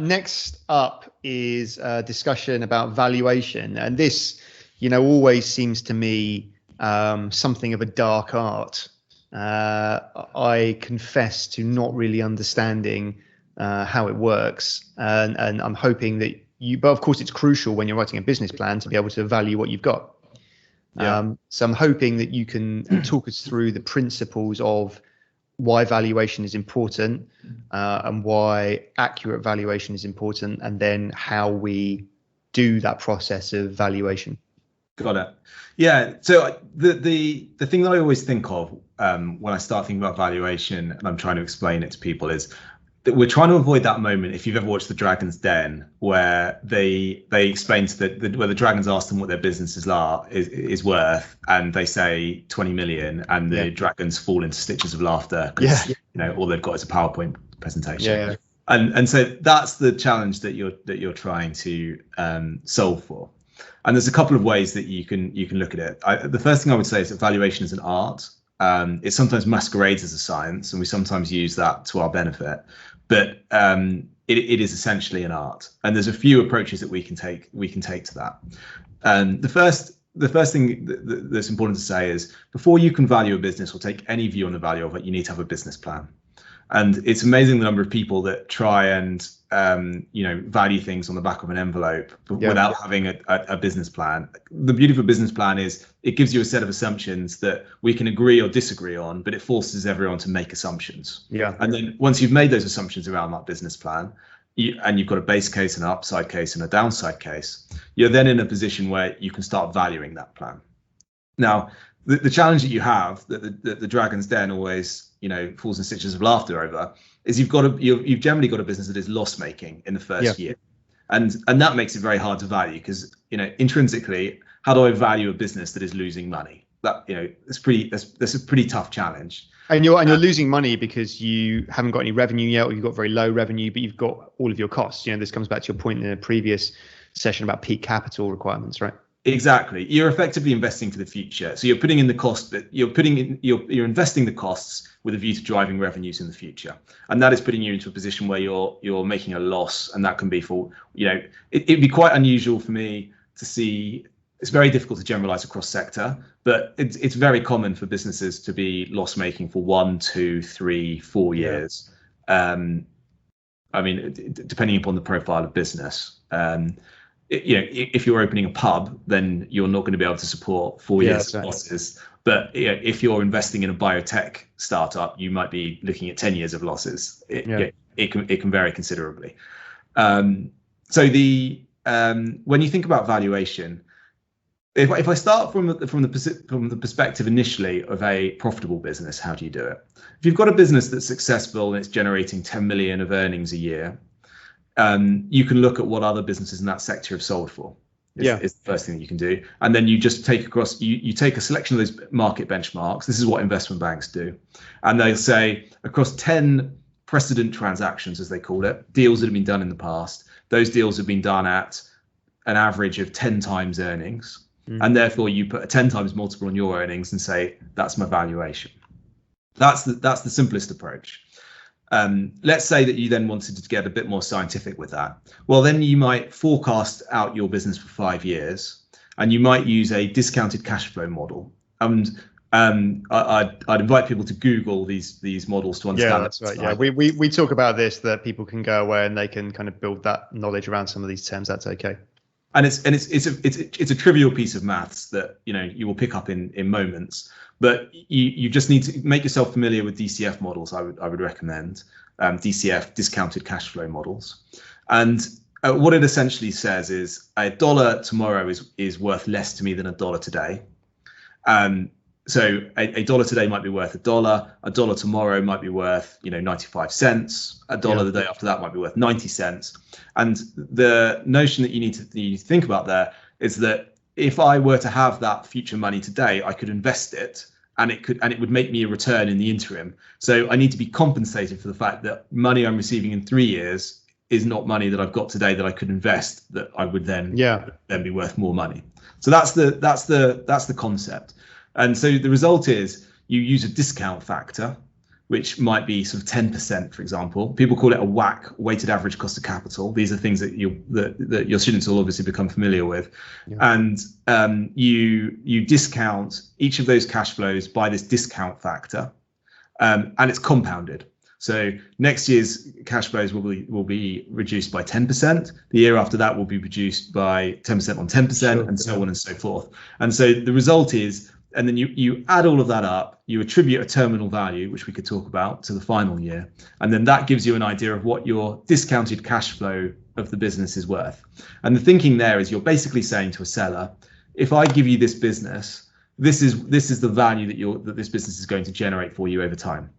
next up is a discussion about valuation, and this, always seems to me something of a dark art. I confess to not really understanding how it works, and I'm hoping that but of course it's crucial when you're writing a business plan to be able to value what you've got. So I'm hoping that you can talk us through the principles of why valuation is important, and why accurate valuation is important, and then how we do that process of valuation. Got it. Yeah. So the thing that I always think of when I start thinking about valuation and I'm trying to explain it to people is that we're trying to avoid that moment. If you've ever watched The Dragon's Den, where they explain where the dragons ask them what their businesses is worth, and they say 20 million, and the dragons fall into stitches of laughter because all they've got is a PowerPoint presentation. And so that's the challenge that you're trying to solve for. And there's a couple of ways that you can look at it. The first thing I would say is that valuation is an art. It sometimes masquerades as a science, and we sometimes use that to our benefit. But it is essentially an art, and there's a few approaches that we can take to that. The first thing that's important to say is, before you can value a business or take any view on the value of it, you need to have a business plan. And it's amazing the number of people that try and value things on the back of an envelope without having a business plan. The beauty of a business plan is it gives you a set of assumptions that we can agree or disagree on, but it forces everyone to make assumptions. And then once you've made those assumptions around that business plan, and you've got a base case, an upside case, and a downside case, you're then in a position where you can start valuing that plan. Now, the challenge that you have, that the Dragon's Den always falls in stitches of laughter over, is you've generally got a business that is loss making in the first year, and that makes it very hard to value, because intrinsically, how do I value a business that is losing money? That's a pretty tough challenge. And you're losing money because you haven't got any revenue yet, or you've got very low revenue, but you've got all of your costs. This comes back to your point in the previous session about peak capital requirements, right? Exactly. You're effectively investing for the future. So you're putting in the cost, but you're investing the costs with a view to driving revenues in the future. And that is putting you into a position where you're making a loss. And that can be for, it'd be quite unusual for me to see. It's very difficult to generalize across sector, but it's very common for businesses to be loss making for 1, 2, 3, 4 years. Depending upon the profile of business. If you're opening a pub, then you're not going to be able to support 4 years of losses. But if you're investing in a biotech startup, you might be looking at 10 years of losses. It can vary considerably. When you think about valuation, if I start from the perspective initially of a profitable business, how do you do it? If you've got a business that's successful and it's generating 10 million of earnings a year, you can look at what other businesses in that sector have sold for. Is the first thing that you can do. And then you just take you take a selection of those market benchmarks. This is what investment banks do. And they'll say, across 10 precedent transactions, as they call it, deals that have been done in the past, those deals have been done at an average of 10 times earnings. And therefore you put a 10 times multiple on your earnings and say, that's my valuation. That's the simplest approach. Let's say that you then wanted to get a bit more scientific with that. Well, then you might forecast out your business for 5 years, and you might use a discounted cash flow model. And I'd invite people to Google these models to understand. Yeah, that's right. Yeah, we talk about this, that people can go away and they can kind of build that knowledge around some of these terms. That's okay. And it's a trivial piece of maths that you will pick up in moments, but you just need to make yourself familiar with DCF models. I would recommend DCF, discounted cash flow models, and what it essentially says is $1 tomorrow is worth less to me than $1 today. So a dollar today might be worth $1 tomorrow might be worth 95 cents, $1 the day after that might be worth 90 cents. And the notion that you need to think about there is that if I were to have that future money today, I could invest it and it would make me a return in the interim. So I need to be compensated for the fact that money I'm receiving in 3 years is not money that I've got today that I could invest, that I would then be worth more money. So that's the concept. And so the result is you use a discount factor, which might be sort of 10%, for example. People call it a WACC, weighted average cost of capital. These are things that that your students will obviously become familiar with. Yeah. And you discount each of those cash flows by this discount factor, and it's compounded. So next year's cash flows will be reduced by 10%. The year after that will be reduced by 10% on 10%, sure, and so on and so forth. And so the result is, and then you add all of that up, you attribute a terminal value, which we could talk about, to the final year. And then that gives you an idea of what your discounted cash flow of the business is worth. And the thinking there is you're basically saying to a seller, if I give you this business, this is the value that this business is going to generate for you over time.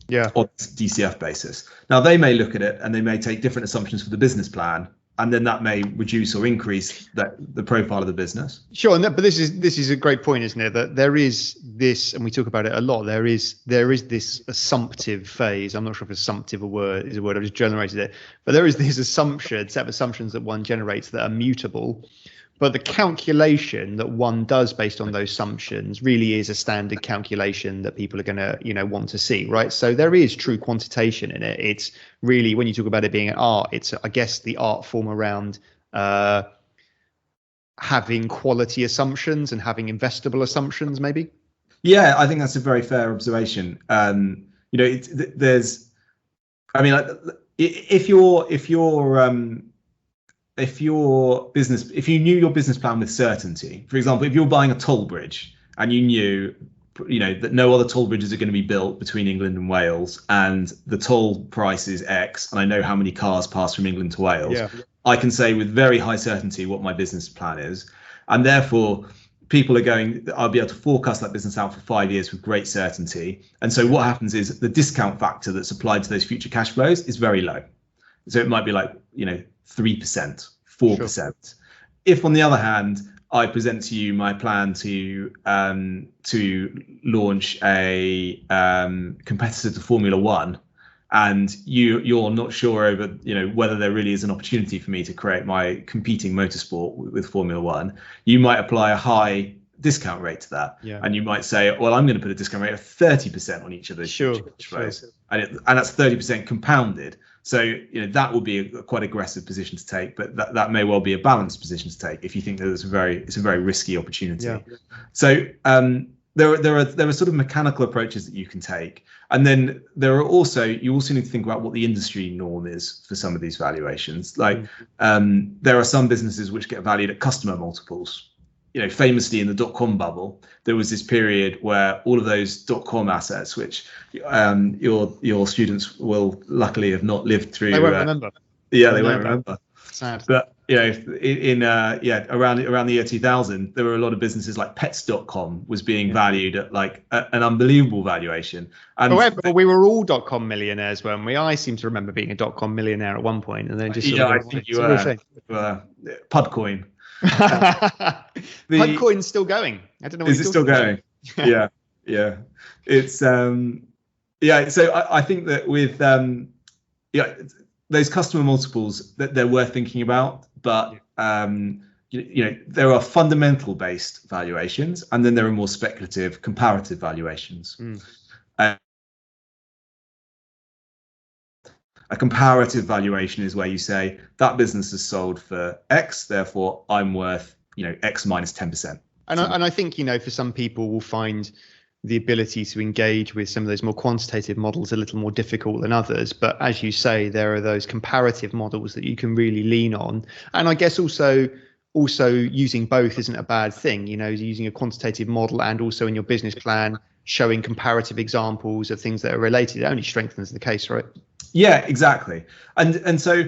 Yeah. On DCF basis. Now they may look at it and they may take different assumptions for the business plan, and then that may reduce or increase the profile of the business. Sure, but this is a great point, isn't it? That there is this, and we talk about it a lot. There is this assumptive phase. I'm not sure if assumptive is a word. I've just generated it, but there is this set of assumptions that one generates that are mutable. But the calculation that one does based on those assumptions really is a standard calculation that people are going to, want to see, right? So there is true quantitation in it. It's really, when you talk about it being an art, it's, I guess, the art form around having quality assumptions and having investable assumptions, maybe. Yeah, I think that's a very fair observation. If you knew your business plan with certainty, for example, if you're buying a toll bridge and you knew, that no other toll bridges are going to be built between England and Wales, and the toll price is X, and I know how many cars pass from England to Wales, yeah, I can say with very high certainty what my business plan is, and therefore I'll be able to forecast that business out for 5 years with great certainty. And so what happens is the discount factor that's applied to those future cash flows is very low. So it might be like 3%, 4%. Sure. If, on the other hand, I present to you my plan to launch a competitor to Formula One, and you're not sure over whether there really is an opportunity for me to create my competing motorsport with Formula One, you might apply a high discount rate to that, yeah, and you might say, well, I'm going to put a discount rate of 30% on each of those. Sure. And that's 30% compounded. So that would be a quite aggressive position to take, but that may well be a balanced position to take if you think that it's a very risky opportunity. Yeah. So there are sort of mechanical approaches that you can take, and then you also need to think about what the industry norm is for some of these valuations. Like there are some businesses which get valued at customer multiples. Famously in the dot-com bubble, there was this period where all of those dot-com assets, which your students will luckily have not lived through. They won't remember. Yeah, they won't remember. Sad. But around the year 2000, there were a lot of businesses like Pets.com was being valued at like an unbelievable valuation. And however, we were all dot-com millionaires, weren't we? I seem to remember being a dot-com millionaire at one point, and then just I think you were. Pudcoin. Pudcoin's still going. I don't know. Is it still going? Yeah. It's So I think that with those customer multiples that they're worth thinking about, but there are fundamental based valuations, and then there are more speculative comparative valuations. A comparative valuation is where you say that business is sold for X, therefore I'm worth, X minus 10%. And I think, for some people will find the ability to engage with some of those more quantitative models a little more difficult than others. But as you say, there are those comparative models that you can really lean on. And I guess also using both isn't a bad thing, using a quantitative model and also in your business plan, showing comparative examples of things that are related. It only strengthens the case, right? Yeah, exactly. And so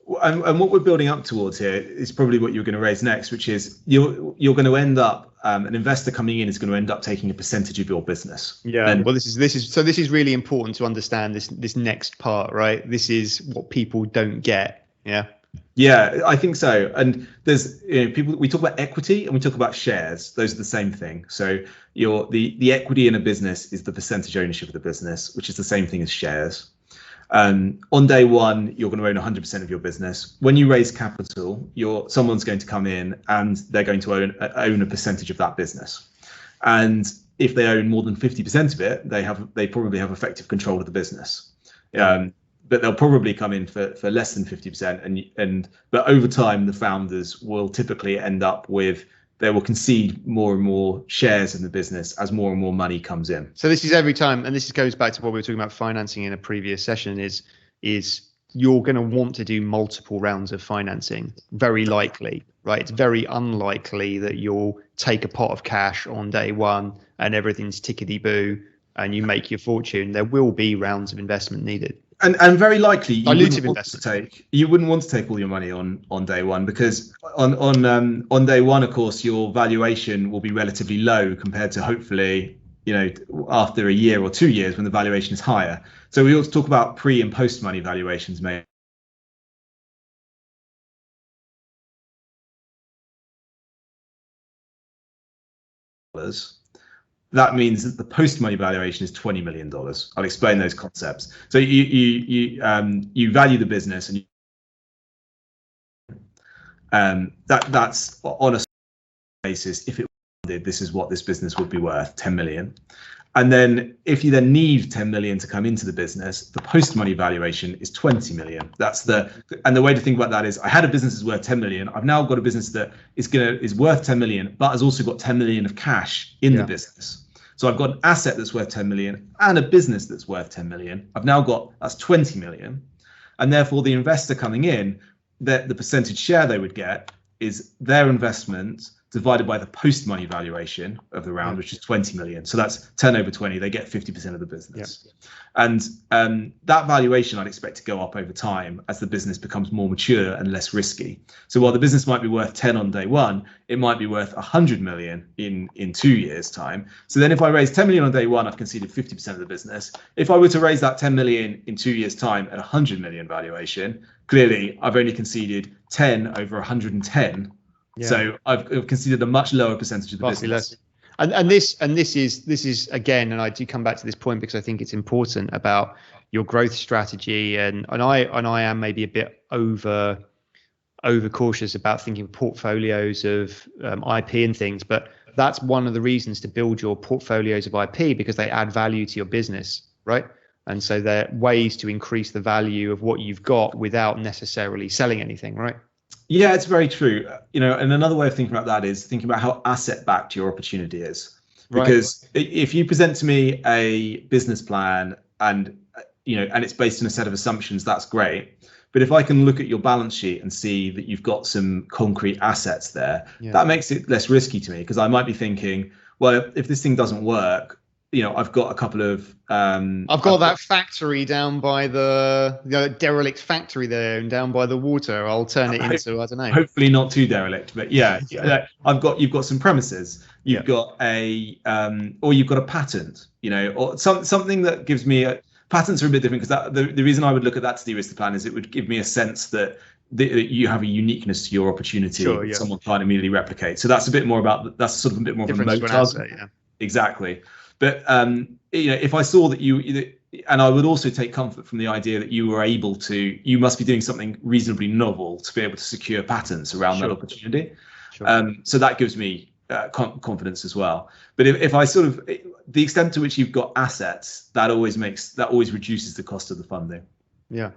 what we're building up towards here is probably what you're going to raise next, which is you're going to end up an investor coming in is going to end up taking a percentage of your business. Yeah. And well, this is really important to understand this next part, right? This is what people don't get. Yeah. Yeah, I think so. And there's people, we talk about equity and we talk about shares. Those are the same thing. So the equity in a business is the percentage ownership of the business, which is the same thing as shares. On day one, you're going to own 100% of your business. When you raise capital, someone's going to come in and they're going to own a percentage of that business. And if they own more than 50% of it, they probably have effective control of the business. But they'll probably come in for less than 50%, but over time the founders will typically end up with, they will concede more and more shares in the business as more and more money comes in. So this is every time, and this goes back to what we were talking about financing in a previous session, is you're going to want to do multiple rounds of financing, very likely, right? It's very unlikely that you'll take a pot of cash on day one and everything's tickety-boo and you make your fortune. There will be rounds of investment needed. And very likely you wouldn't want to take all your money on day one, because on day one, of course, your valuation will be relatively low compared to, hopefully, after a year or 2 years when the valuation is higher. So we also talk about pre and post money valuations, mate. That means that the post-money valuation is $20 million. I'll explain those concepts. So you value the business, and that's on a basis. If it did, this is what this business would be worth, 10 million. And then if you then need 10 million to come into the business, the post-money valuation is 20 million. And the way to think about that is, I had a business that's worth 10 million. I've now got a business that is worth 10 million, but has also got 10 million of cash in the business. So I've got an asset that's worth 10 million and a business that's worth 10 million. I've now got, that's 20 million. And therefore the investor coming in, the percentage share they would get is their investment divided by the post-money valuation of the round, which is 20 million. So that's 10 over 20, they get 50% of the business. And that valuation I'd expect to go up over time as the business becomes more mature and less risky. So while the business might be worth 10 on day one, it might be worth 100 million in 2 years' time. So then if I raise 10 million on day one, I've conceded 50% of the business. If I were to raise that 10 million in 2 years' time at 100 million valuation, clearly I've only conceded 10 over 110. So I've conceded a much lower percentage of the business. And this is again, and I do come back to this point because I think it's important about your growth strategy, and I am maybe a bit over cautious about thinking portfolios of IP and things, but that's one of the reasons to build your portfolios of IP, because they add value to your business, right? And so they're ways to increase the value of what you've got without necessarily selling anything, right? Yeah, it's very true. And another way of thinking about that is thinking about how asset backed your opportunity is. Because if you present to me a business plan and it's based on a set of assumptions, that's great. But if I can look at your balance sheet and see that you've got some concrete assets there, that makes it less risky to me, because I might be thinking, well, if this thing doesn't work, I've got a couple of I've got that factory down by the derelict factory there and down by the water. I'll turn it into, I don't know. Hopefully not too derelict, but you've got some premises. You've got or you've got a patent, or something that gives me patents are a bit different, because the reason I would look at that to de-risk the plan is it would give me a sense that you have a uniqueness to your opportunity. Someone can't immediately replicate. So that's a bit more about, that's sort of a bit more different of a moat target. Exactly. But if I saw that and I would also take comfort from the idea that you were able to, you must be doing something reasonably novel to be able to secure patents around that opportunity. So that gives me confidence as well. But if I sort of, the extent to which you've got assets, that always reduces the cost of the funding. Yeah.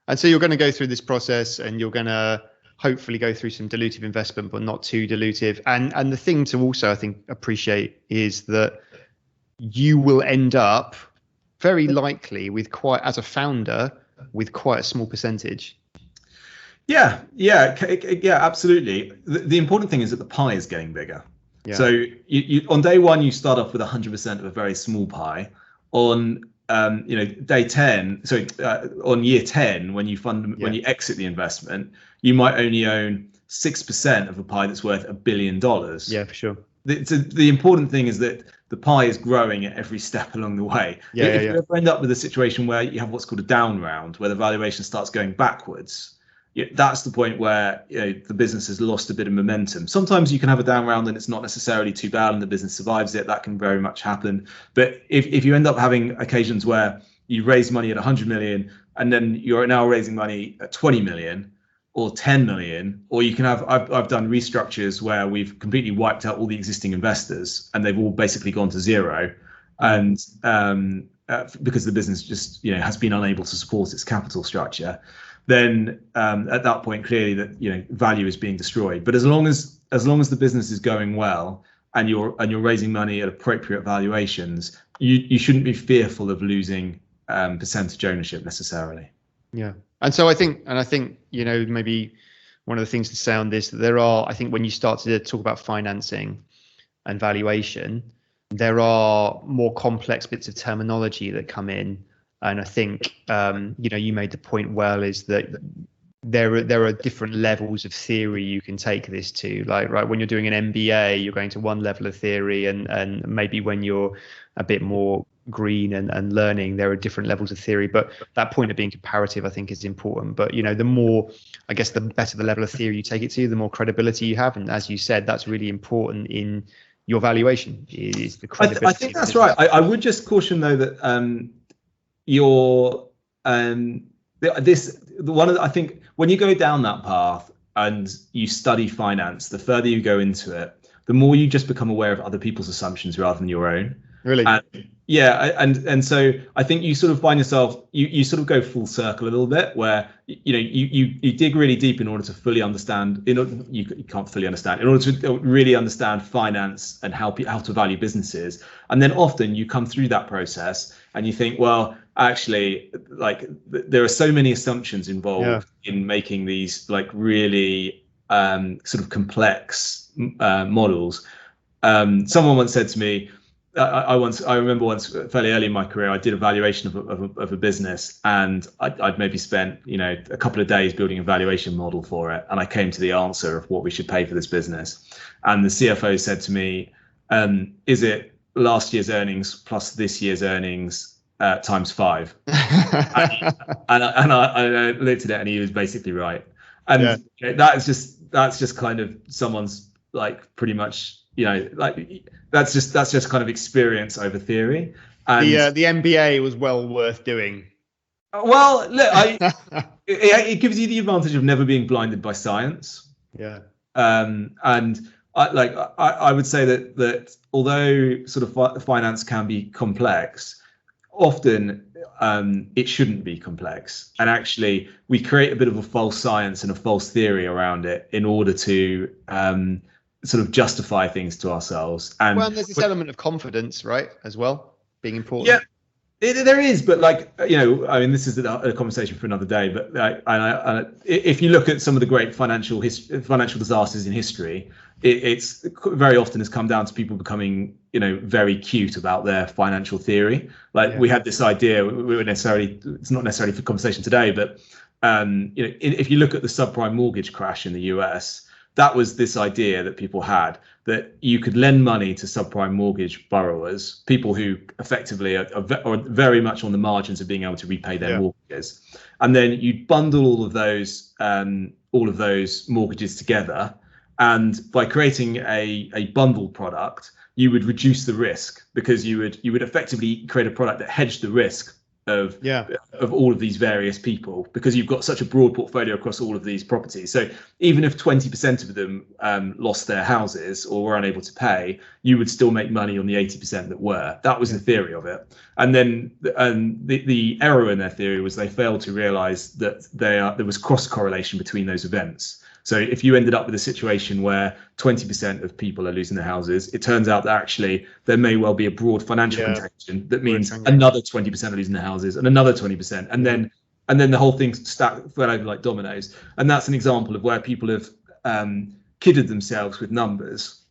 And so you're going to go through this process, and you're going to hopefully go through some dilutive investment, but not too dilutive. And the thing to also, I think, appreciate is that you will end up very likely with as a founder, with quite a small percentage. Yeah, absolutely. The important thing is that the pie is getting bigger. So you on day one, you start off with 100% of a very small pie. On day 10, on year 10, when you exit the investment, you might only own 6% of a pie that's worth $1 billion. Yeah, for sure. The important thing is that the pie is growing at every step along the way. If you ever end up with a situation where you have what's called a down round, where the valuation starts going backwards, that's the point where the business has lost a bit of momentum. Sometimes you can have a down round and it's not necessarily too bad and the business survives it. That can very much happen. But if you end up having occasions where you raise money at 100 million and then you're now raising money at 20 million, or 10 million, or you can have, I've done restructures where we've completely wiped out all the existing investors and they've all basically gone to zero. And because the business just, has been unable to support its capital structure, then at that point, clearly that, value is being destroyed. But as long as the business is going well and you're raising money at appropriate valuations, you shouldn't be fearful of losing percentage ownership necessarily. Yeah. And so I think, maybe one of the things to say on this, that there are, I think when you start to talk about financing and valuation, there are more complex bits of terminology that come in. And I think, you made the point well, is that there are different levels of theory you can take this to. Like, right, when you're doing an MBA, you're going to one level of theory, and maybe when you're a bit more green and learning, there are different levels of theory. But that point of being comparative, I think, is important. But the more, I guess, the better the level of theory you take it to, the more credibility you have. And as you said, that's really important in your valuation, is the credibility. I think that's right. I would just caution though that I think when you go down that path and you study finance, the further you go into it, the more you just become aware of other people's assumptions rather than your own. Really? And so I think you sort of find yourself, you sort of go full circle a little bit, where you dig really deep in order to fully understand. You can't fully understand, in order to really understand finance and how to value businesses. And then often you come through that process and you think, well, actually, like, there are so many assumptions involved in making these like really sort of complex models. Someone once said to me, I remember once fairly early in my career, I did a valuation of a business, and I'd maybe spent a couple of days building a valuation model for it, and I came to the answer of what we should pay for this business. And the CFO said to me, "Is it last year's earnings plus this year's earnings times 5?" and I looked at it, and he was basically right. And that's just kind of someone's, like, pretty much. That's just kind of experience over theory. And the MBA was well worth doing. Well, look, it gives you the advantage of never being blinded by science. Yeah. And I would say that although sort of finance can be complex, often it shouldn't be complex. And actually, we create a bit of a false science and a false theory around it in order to sort of justify things to ourselves. And there's this element of confidence, right, as well, being important. Yeah, there is, but I mean, this is a conversation for another day. But if you look at some of the great financial disasters in history, it's very often has come down to people becoming very cute about their financial theory. We had this idea. It's not necessarily for conversation today, but if you look at the subprime mortgage crash in the US. That was this idea that people had, that you could lend money to subprime mortgage borrowers, people who effectively are very much on the margins of being able to repay their mortgages, and then you'd bundle all of those mortgages together, and by creating a bundled product, you would reduce the risk, because you would effectively create a product that hedged the risk of all of these various people, because you've got such a broad portfolio across all of these properties. So even if 20% of them lost their houses or were unable to pay, you would still make money on the 80% that were. That was the theory of it. And then the error in their theory was they failed to realize that there was cross correlation between those events. So if you ended up with a situation where 20% of people are losing their houses, it turns out that actually there may well be a broad financial contagion that means another 20% are losing their houses, and another 20%, and then the whole thing fell over like dominoes. And that's an example of where people have kidded themselves with numbers,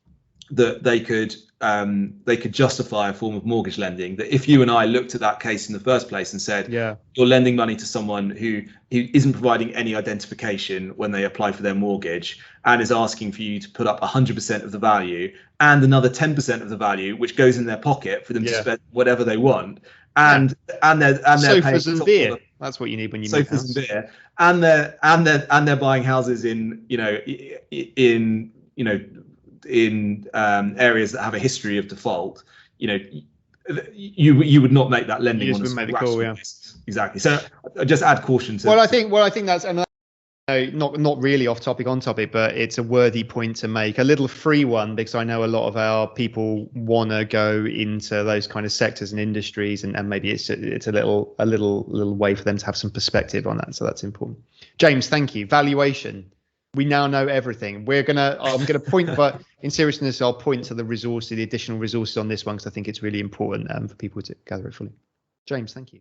that they could justify a form of mortgage lending. That if you and I looked at that case in the first place and said, you're lending money to someone who isn't providing any identification when they apply for their mortgage, and is asking for you to put up 100% of the value and another 10% of the value, which goes in their pocket for them to spend whatever they want, and they're sofas paying and beer. That's what you need when you need sofas and beer, and they're buying houses in areas that have a history of default. You would not make that lending on a rational basis. Exactly. So just add caution to. Well, I think that's, and Not really off topic, on topic, but it's a worthy point to make. A little free one, because I know a lot of our people want to go into those kind of sectors and industries, and maybe it's a little way for them to have some perspective on that. So that's important. James, thank you. Valuation. We now know everything. I'm gonna point, but in seriousness, I'll point to the additional resources on this one, because I think it's really important for people to gather it fully. James, thank you.